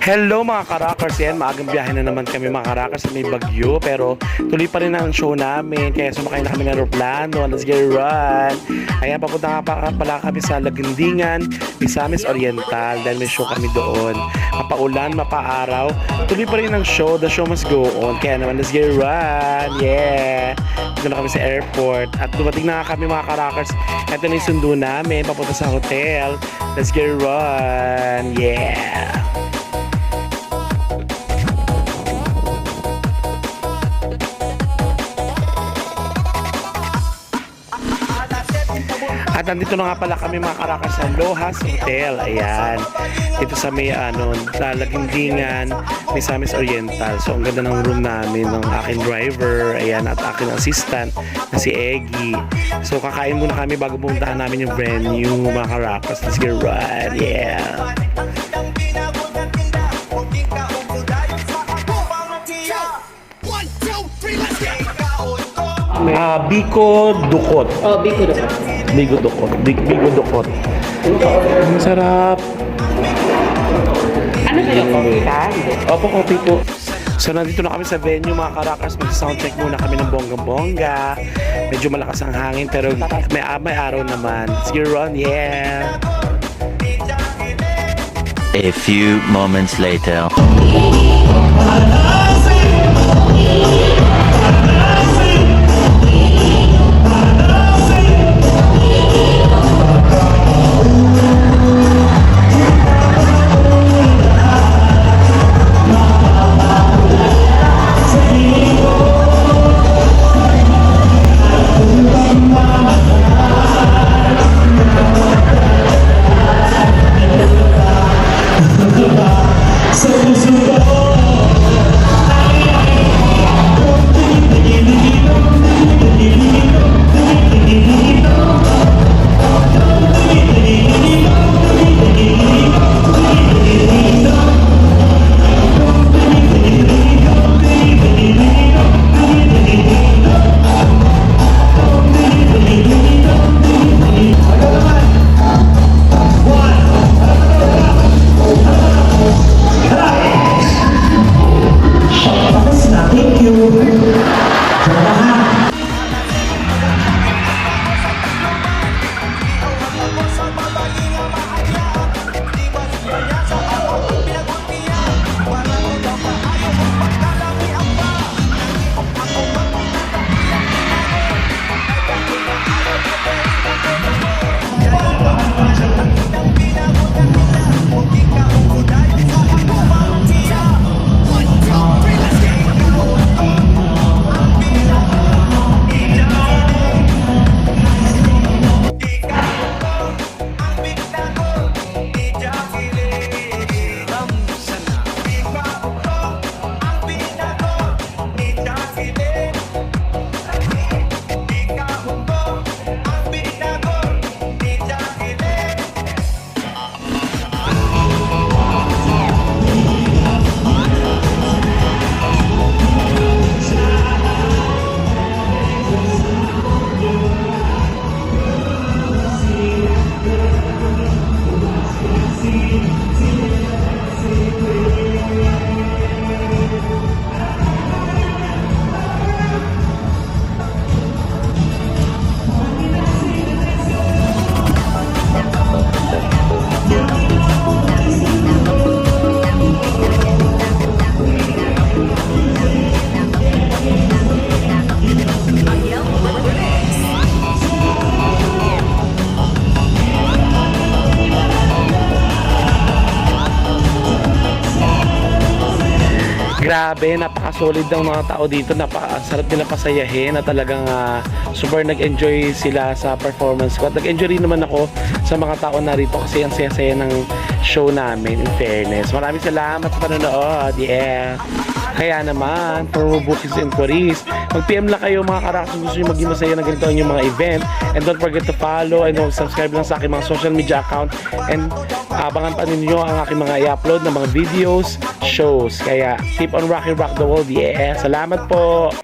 Hello mga karakers, yan, maagang biyahe na naman kami mga karakers sa may bagyo, pero tuloy pa rin ang show namin, kaya sumakay na kami ng aeroplano. Let's get it run. Ayan, papunta nga pala kami sa Lagundingan, Misamis Oriental, dahil may show kami doon. Mapaulan, mapaaraw, tuloy pa rin ang show, the show must go on, kaya naman let's get it run. Yeah, dito na kami sa airport at dumating na nga kami mga karakers. Ito na yung sundo namin papunta sa hotel. Let's get it run. Yeah. At nandito na nga pala kami mga karakers sa Lohas Hotel. Ayan. Dito sa may sa Lagundingan, Misamis Oriental. So ang ganda ng room namin ng aking driver, ayan, at aking assistant na si Eggy. So kakain muna kami bago pumuntahan namin yung venue mga karakers. Let's get right. Yeah. Biko Dukot. Oh, Biko Dukot. Bigo Dukot. Bigo Dukot. Ang sarap. Ano kayo? Coffee ka? Opo, coffee po. So nandito na kami sa venue mga karakers. Mag-soundcheck muna kami ng bonggang-bongga. Medyo malakas ang hangin pero may araw naman. Let's get on, yeah. A few moments later. Grabe, napaka-solid ng mga tao dito, napaka-sarap nila pasayahin na talagang super nag-enjoy sila sa performance ko. At nag-enjoy rin naman ako sa mga tao na rito kasi ang saya-saya ng show namin, in fairness. Maraming salamat sa panonood, yeah. Kaya naman, for bookings and inquiries, mag-PM lang kayo mga karakter kung gusto nyo maging masaya na ganito ang inyong mga event. And don't forget to follow and subscribe lang sa aking mga social media account. And abangan pa ninyo ang aking mga i-upload na mga videos, shows. Kaya keep on rock the world, yeah. Salamat po!